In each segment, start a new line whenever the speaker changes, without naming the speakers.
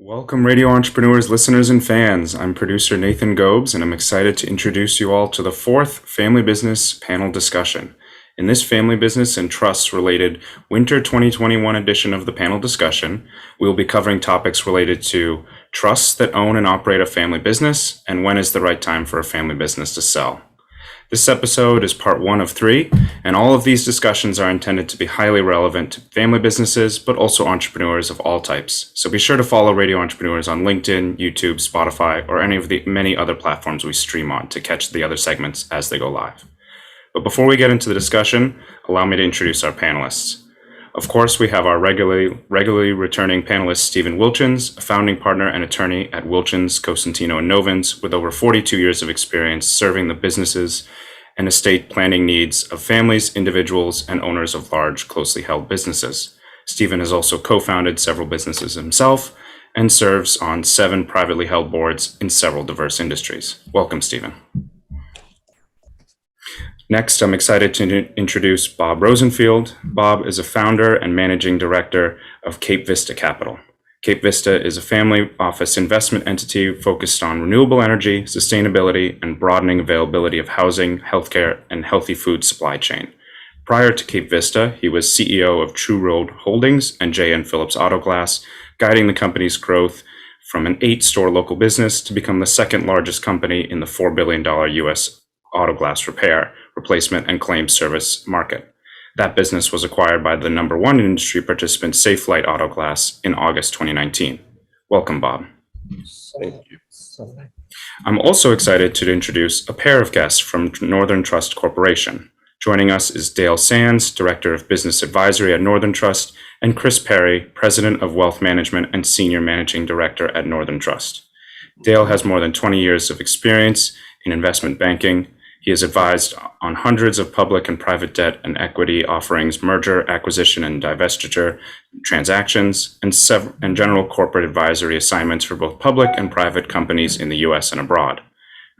Welcome, radio entrepreneurs, listeners, and fans. I'm producer Nathan Gobes, and I'm excited to introduce you all to the fourth Family Business panel discussion. In this family business and trusts related Winter 2021 edition of the panel discussion, we will be covering topics related to trusts that own and operate a family business and when is the right time for a family business to sell. This episode is part 1 of 3, and all of these discussions are intended to be highly relevant to family businesses, but also entrepreneurs of all types. So be sure to follow Radio Entrepreneurs on LinkedIn, YouTube, Spotify, or any of the many other platforms we stream on to catch the other segments as they go live. But before we get into the discussion, allow me to introduce our panelists. Of course, we have our regularly returning panelist, Stephen Wilchins, a founding partner and attorney at Wilchins, Cosentino, and Novins, with over 42 years of experience serving the businesses and estate planning needs of families, individuals, and owners of large, closely held businesses. Stephen has also co-founded several businesses himself and serves on 7 privately held boards in several diverse industries. Welcome, Stephen. Next, I'm excited to introduce Bob Rosenfield. Bob is a founder and managing director of CapeVista Capital. CapeVista is a family office investment entity focused on renewable energy, sustainability, and broadening availability of housing, healthcare, and healthy food supply chain. Prior to CapeVista, he was CEO of True Road Holdings and J.N. Phillips Auto Glass, guiding the company's growth from an 8-store local business to become the second largest company in the $4 billion U.S. auto glass repair, replacement, and claims service market. That business was acquired by the number 1 industry participant, Safelite Auto Glass, in August 2019. Welcome, Bob.
Thank you.
I'm also excited to introduce a pair of guests from Northern Trust Corporation. Joining us is Dale Sands, Director of Business Advisory at Northern Trust, and Chris Perry, President of Wealth Management and Senior Managing Director at Northern Trust. Dale has more than 20 years of experience in investment banking. He has advised on hundreds of public and private debt and equity offerings, merger, acquisition, and divestiture transactions, and general corporate advisory assignments for both public and private companies in the U.S. and abroad.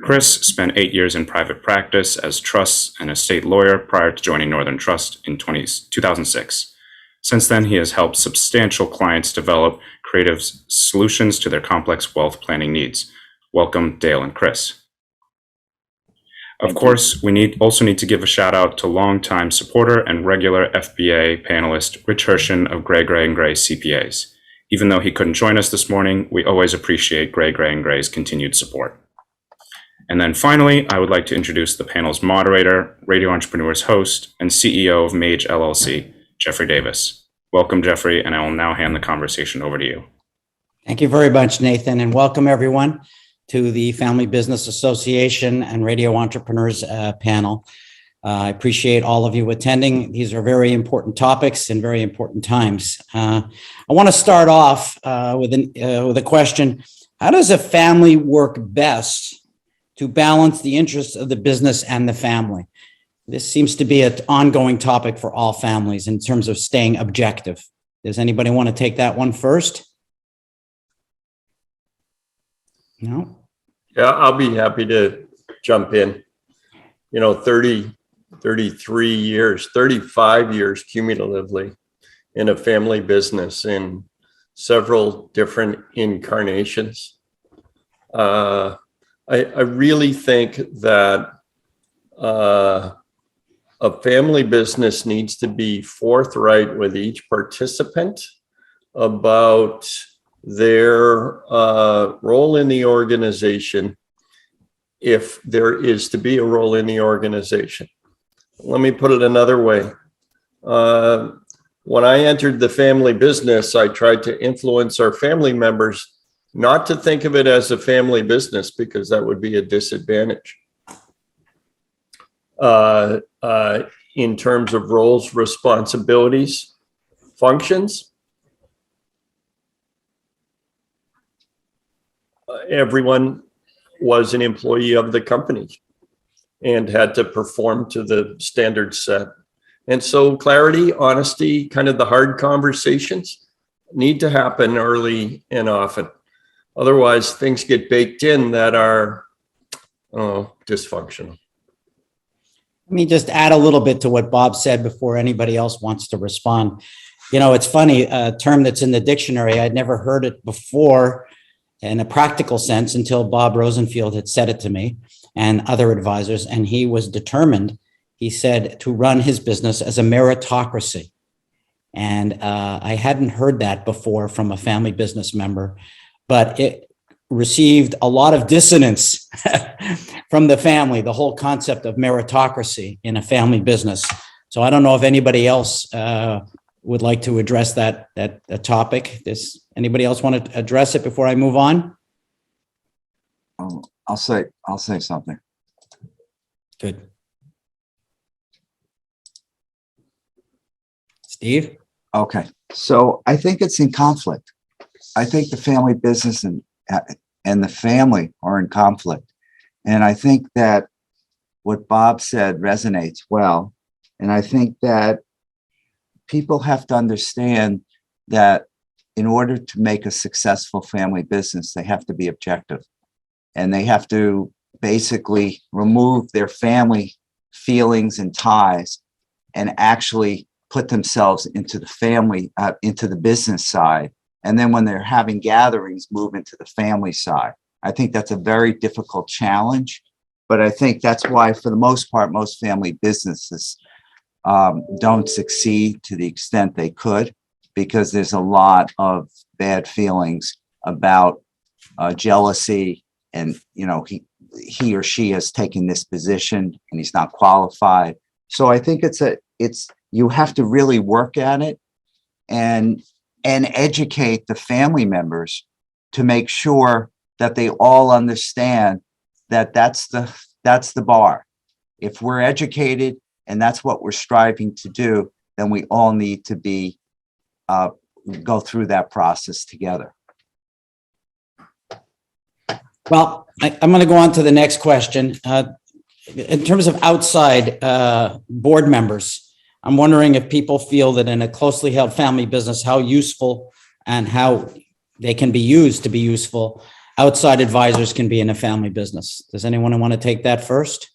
Chris spent 8 years in private practice as trust and estate lawyer prior to joining Northern Trust in 2006. Since then, he has helped substantial clients develop creative solutions to their complex wealth planning needs. Welcome, Dale and Chris. Of course, we also need to give a shout out to longtime supporter and regular FBA panelist, Rich Hershen of Gray CPAs. Even though he couldn't join us this morning, we always appreciate Gray's continued support. And then finally, I would like to introduce the panel's moderator, Radio Entrepreneurs host, and CEO of Mage LLC, Jeffrey Davis. Welcome, Jeffrey, and I will now hand the conversation over to you.
Thank you very much, Nathan, and welcome everyone to the Family Business Association and Radio Entrepreneurs panel. I appreciate all of you attending. These are very important topics and very important times. I want to start off with a question. How does a family work best to balance the interests of the business and the family? This seems to be an ongoing topic for all families in terms of staying objective. Does anybody want to take that one first? No?
Yeah, I'll be happy to jump in. 33 years, 35 years cumulatively in a family business in several different incarnations. I really think that a family business needs to be forthright with each participant about their role in the organization, if there is to be a role in the organization. Let me put it another way. When I entered the family business, I tried to influence our family members not to think of it as a family business, because that would be a disadvantage in terms of roles, responsibilities, functions. Everyone was an employee of the company and had to perform to the standards set. And so clarity, honesty, kind of the hard conversations need to happen early and often. Otherwise, things get baked in that are dysfunctional.
Let me just add a little bit to what Bob said before anybody else wants to respond. It's funny, a term that's in the dictionary. I'd never heard it before in a practical sense until Bob Rosenfield had said it to me and other advisors. And he was determined, he said, to run his business as a meritocracy. And I hadn't heard that before from a family business member, but it received a lot of dissonance from the family, the whole concept of meritocracy in a family business. So I don't know if anybody else would like to address that topic. Does anybody else want to address it before I move on?
I'll say something.
Good. Steve?
Okay, so I think it's in conflict. I think the family business and the family are in conflict. And I think that what Bob said resonates well. And I think that people have to understand that in order to make a successful family business, they have to be objective. And they have to basically remove their family feelings and ties and actually put themselves into the family, into the business side. And then when they're having gatherings, move into the family side. I think that's a very difficult challenge, but I think that's why, for the most part, most family businesses don't succeed to the extent they could, because there's a lot of bad feelings about jealousy, and he or she has taken this position and he's not qualified. So I think you have to really work at it and educate the family members to make sure that they all understand that that's the bar. If we're educated and that's what we're striving to do, then we all need to go through that process together.
Well, I'm going to go on to the next question. In terms of outside board members, I'm wondering if people feel that in a closely held family business, how useful and how they can be used to be useful outside advisors can be in a family business. Does anyone want to take that first?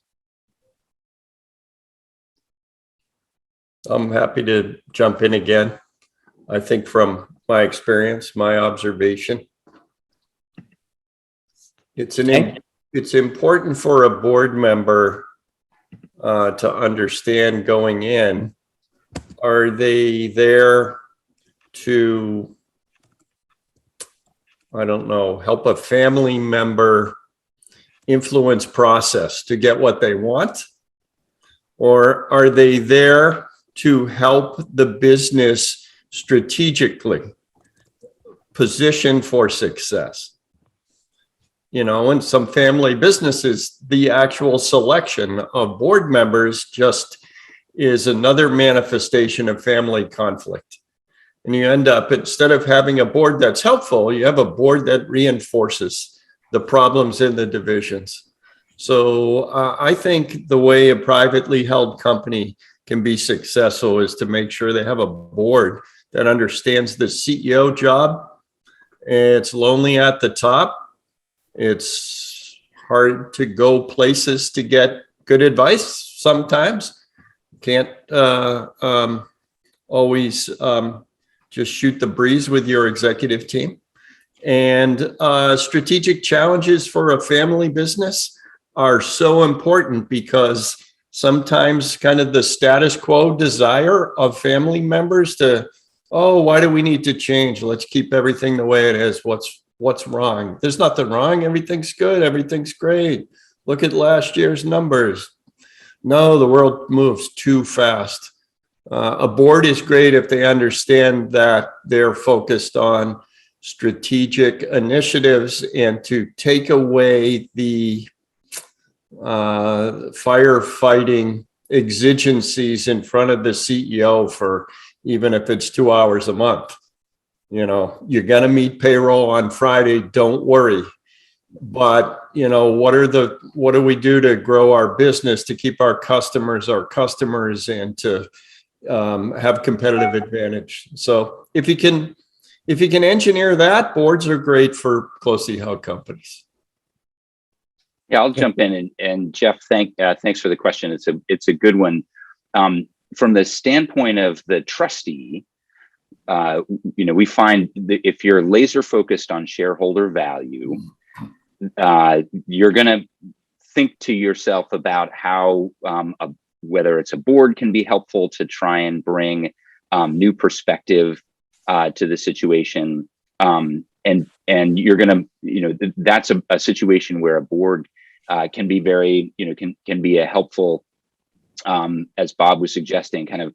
I'm happy to jump in again. I think from my experience, my observation, it's important for a board member to understand going in. Are they there to, I don't know, help a family member influence process to get what they want? Or are they there to help the business strategically position for success? In some family businesses, the actual selection of board members just is another manifestation of family conflict. And you end up, instead of having a board that's helpful, you have a board that reinforces the problems in the divisions. So I think the way a privately held company can be successful is to make sure they have a board that understands the CEO job. It's lonely at the top. It's hard to go places to get good advice sometimes. Can't always just shoot the breeze with your executive team. And strategic challenges for a family business are so important, because sometimes kind of the status quo desire of family members to, oh, why do we need to change? Let's keep everything the way it is. What's wrong? There's nothing wrong. Everything's good. Everything's great. Look at last year's numbers. No, the world moves too fast. A board is great if they understand that they're focused on strategic initiatives and to take away the firefighting exigencies in front of the CEO for, even if it's 2 hours a month. You're going to meet payroll on Friday. Don't worry. But, what do we do to grow our business, to keep our customers, and to have competitive advantage? So if you can engineer that, boards are great for closely held companies.
Yeah, I'll jump in, and Jeff, thanks for the question. It's a good one. From the standpoint of the trustee, we find that if you're laser focused on shareholder value, you're going to think to yourself about how whether it's a board can be helpful to try and bring new perspective to the situation, and you're going to, that's a situation where a board can be very, can be a helpful, as Bob was suggesting, kind of,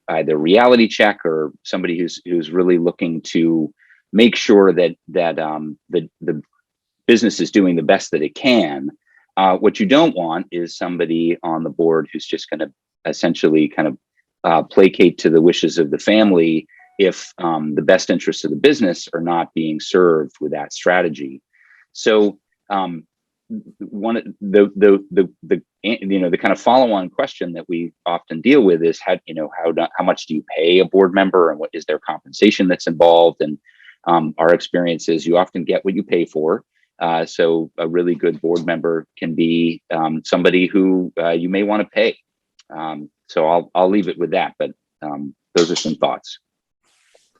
either reality check or somebody who's really looking to make sure that the business is doing the best that it can. What you don't want is somebody on the board who's just going to essentially kind of placate to the wishes of the family if the best interests of the business are not being served with that strategy. So one of the kind of follow-on question that we often deal with is how much do you pay a board member, and what is their compensation that's involved? And our experience is you often get what you pay for. So a really good board member can be somebody who you may want to pay. So I'll leave it with that, but those are some thoughts.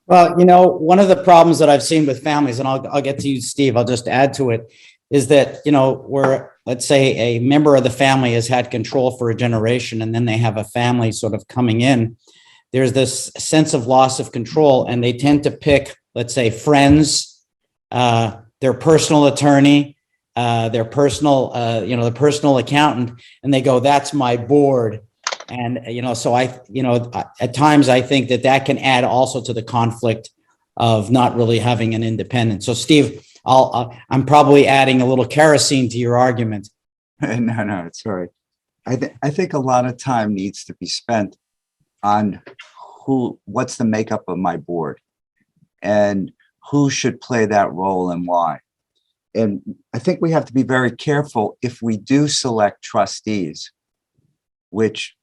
Well, one of the problems that I've seen with families, and I'll get to you, Steve, I'll just add to it, is that, where, let's say, a member of the family has had control for a generation, and then they have a family sort of coming in, there's this sense of loss of control, and they tend to pick, let's say, friends, their personal attorney, their personal, the personal accountant, and they go, that's my board. And, so at times I think that can add also to the conflict of not really having an independent. So Steve, I'm probably adding a little kerosene to your argument.
No, it's all right. I think a lot of time needs to be spent on what's the makeup of my board and who should play that role and why. And I think we have to be very careful if we do select trustees, which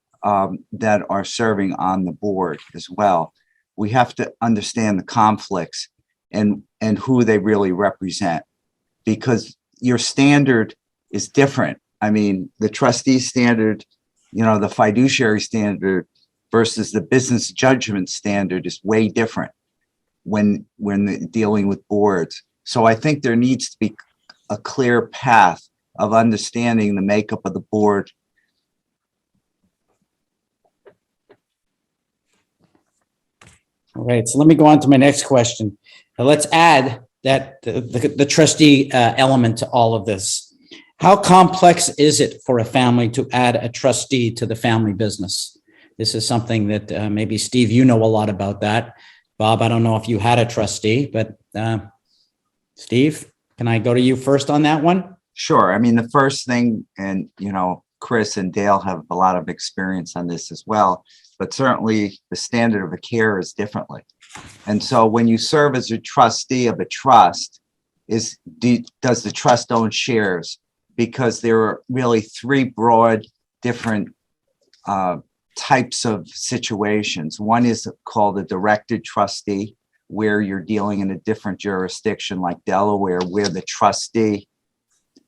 that are serving on the board as well. We have to understand the conflicts and who they really represent, because your standard is different. I mean, the trustee standard, the fiduciary standard versus the business judgment standard is way different when dealing with boards. So I think there needs to be a clear path of understanding the makeup of the board.
All right, so let me go on to my next question. Now, let's add that the trustee element to all of this. How complex is it for a family to add a trustee to the family business? This is something that maybe, Steve, a lot about that. Bob, I don't know if you had a trustee, but Steve, can I go to you first on that one?
Sure. I mean, the first thing, and Chris and Dale have a lot of experience on this as well, but certainly the standard of care is differently. And so when you serve as a trustee of a trust, does the trust own shares? Because there are really three broad different types of situations. One is called a directed trustee, where you're dealing in a different jurisdiction like Delaware, where the trustee,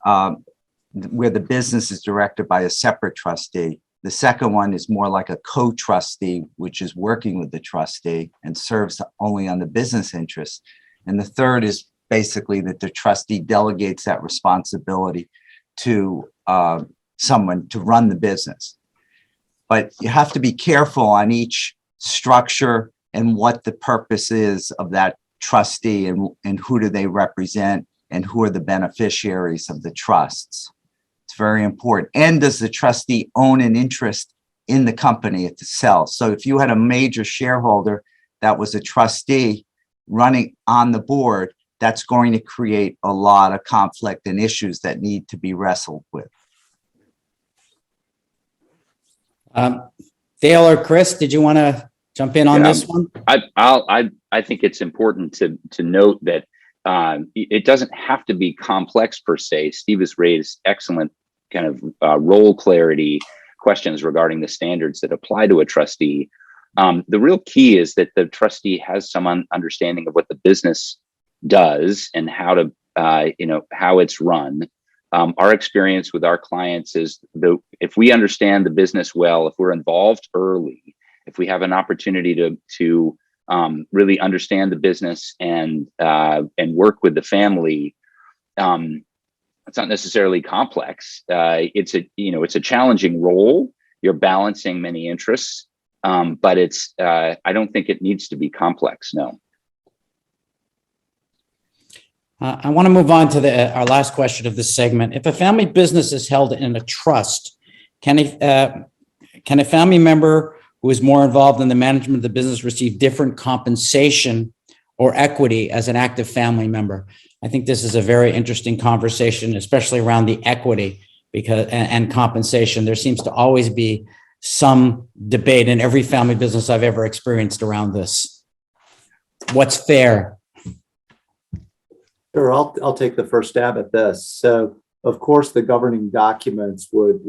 where the business is directed by a separate trustee. The second one is more like a co-trustee, which is working with the trustee and serves only on the business interests. And the third is basically that the trustee delegates that responsibility to someone to run the business. But you have to be careful on each structure and what the purpose is of that trustee, and who do they represent, and who are the beneficiaries of the trusts. It's very important. And does the trustee own an interest in the company itself? So if you had a major shareholder that was a trustee running on the board, that's going to create a lot of conflict and issues that need to be wrestled with.
Dale or Chris, did you want to jump in on this one?
I think it's important to note that it doesn't have to be complex per se. Steve has raised excellent kind of role clarity questions regarding the standards that apply to a trustee. The real key is that the trustee has some understanding of what the business does and how to, how it's run. Our experience with our clients is if we understand the business well, if we're involved early, if we have an opportunity to really understand the business and work with the family. It's not necessarily complex. It's a challenging role. You're balancing many interests, but I don't think it needs to be complex. No.
I want to move on to our last question of this segment. If a family business is held in a trust, can a family member who is more involved in the management of the business receive different compensation or equity as an active family member? I think this is a very interesting conversation, especially around the equity and compensation. There seems to always be some debate in every family business I've ever experienced around this. What's fair?
Sure, I'll take the first stab at this. So, of course, the governing documents would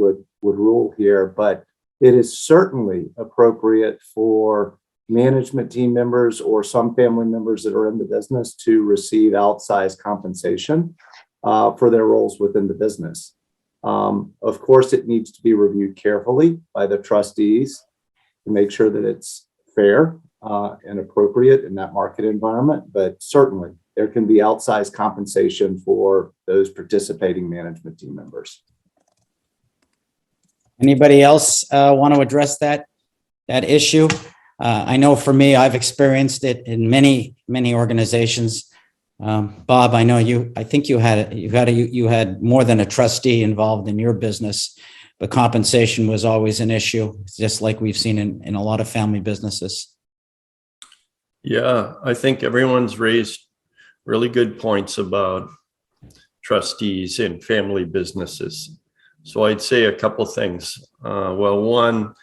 rule here, but it is certainly appropriate for management team members or some family members that are in the business to receive outsized compensation for their roles within the business. Of course, it needs to be reviewed carefully by the trustees to make sure that it's fair and appropriate in that market environment, but certainly there can be outsized compensation for those participating management team members.
Anybody else want to address that issue? I know for me, I've experienced it in many organizations. Bob, I know I think you had more than a trustee involved in your business, but compensation was always an issue, just like we've seen in a lot of family businesses.
Yeah, I think everyone's raised really good points about trustees in family businesses. So I'd say a couple things. Well, one,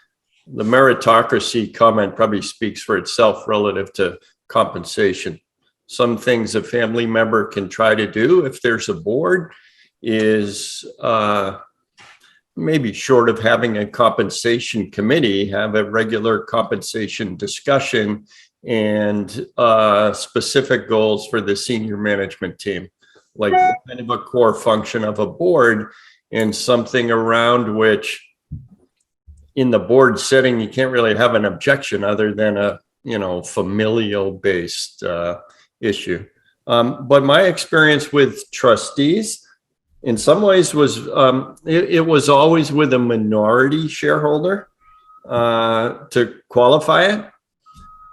the meritocracy comment probably speaks for itself relative to compensation. Some things a family member can try to do if there's a board is maybe short of having a compensation committee, have a regular compensation discussion and specific goals for the senior management team, like kind of a core function of a board and something around which in the board setting, you can't really have an objection other than a, familial based issue. But my experience with trustees in some ways was, it was always with a minority shareholder to qualify it.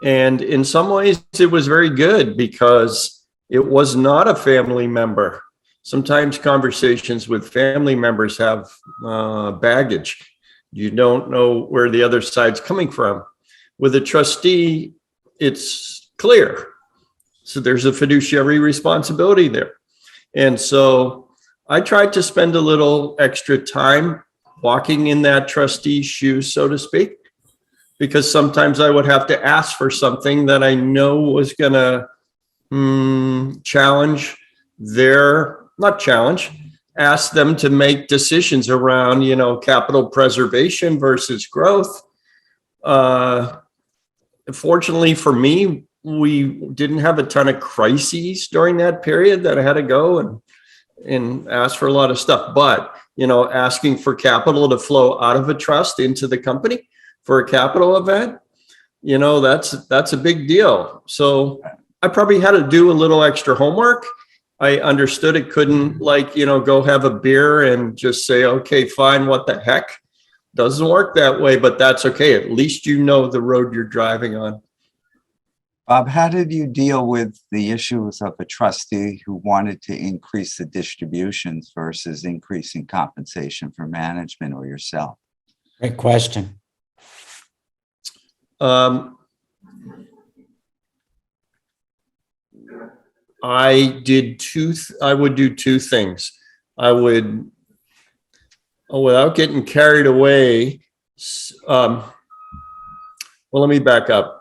And in some ways it was very good because it was not a family member. Sometimes conversations with family members have baggage. You don't know where the other side's coming from. With a trustee, it's clear. So there's a fiduciary responsibility there. And so I tried to spend a little extra time walking in that trustee's shoes, so to speak, because sometimes I would have to ask for something that I know was going to ask them to make decisions around, capital preservation versus growth. Fortunately for me, we didn't have a ton of crises during that period that I had to go and ask for a lot of stuff. But, asking for capital to flow out of a trust into the company for a capital event, that's a big deal. So I probably had to do a little extra homework. I understood it couldn't go have a beer and just say, okay, fine, what the heck? Doesn't work that way, but that's okay. At least you know the road you're driving on.
Bob, how did you deal with the issues of a trustee who wanted to increase the distributions versus increasing compensation for management or yourself?
Great question.
I would do two things. Without getting carried away, let me back up.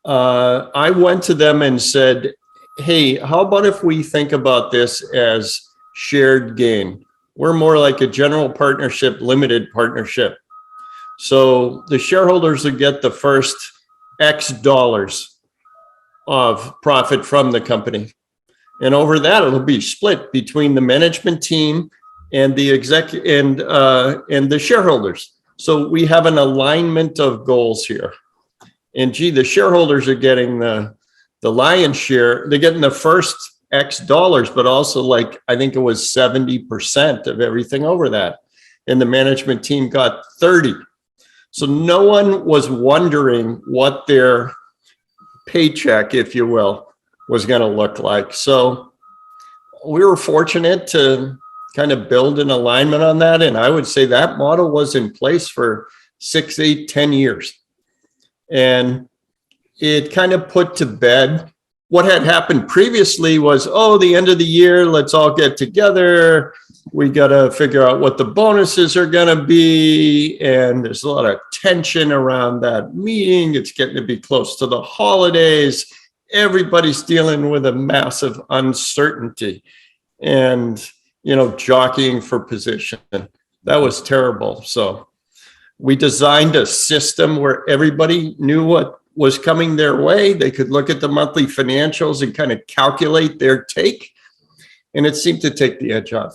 I went to them and said, hey, how about if we think about this as shared gain? We're more like a general partnership, limited partnership. So the shareholders would get the first X dollars of profit from the company. And over that, it'll be split between the management team and the and the shareholders. So we have an alignment of goals here. And gee, the shareholders are getting the lion's share. They're getting the first X dollars, but also like, I think it was 70% of everything over that. And the management team got 30. So no one was wondering what their paycheck, if you will, was going to look like. So we were fortunate to kind of build an alignment on that. And I would say that model was in place for 6, 8, 10 years. And it kind of put to bed what had happened previously was, oh, the end of the year, let's all get together. We got to figure out what the bonuses are going to be. And there's a lot of tension around that meeting. It's getting to be close to the holidays. Everybody's dealing with a massive uncertainty and, you know, jockeying for position. That was terrible. So we designed a system where everybody knew what was coming their way. They could look at the monthly financials and kind of calculate their take. And it seemed to take the edge off.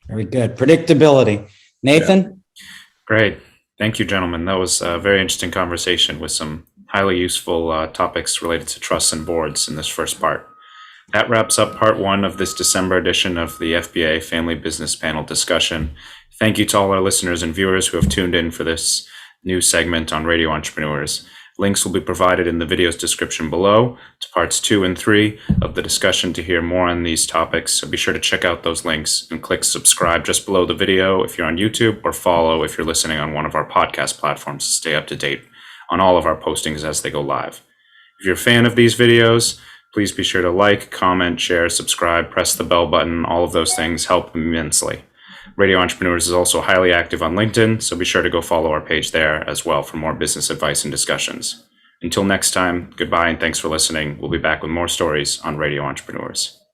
Very good. Predictability. Nathan?
Yeah. Great. Thank you, gentlemen. That was a very interesting conversation with some highly useful topics related to trusts and boards in this first part. That wraps up part 1 of this December edition of the FBA Family Business Panel discussion. Thank you to all our listeners and viewers who have tuned in for this new segment on Radio Entrepreneurs. Links will be provided in the video's description below to parts 2 and 3 of the discussion to hear more on these topics. So be sure to check out those links and click subscribe just below the video if you're on YouTube, or follow if you're listening on one of our podcast platforms to stay up to date on all of our postings as they go live. If you're a fan of these videos, please be sure to like, comment, share, subscribe, press the bell button. All of those things help immensely. Radio Entrepreneurs is also highly active on LinkedIn, so be sure to go follow our page there as well for more business advice and discussions. Until next time, goodbye and thanks for listening. We'll be back with more stories on Radio Entrepreneurs.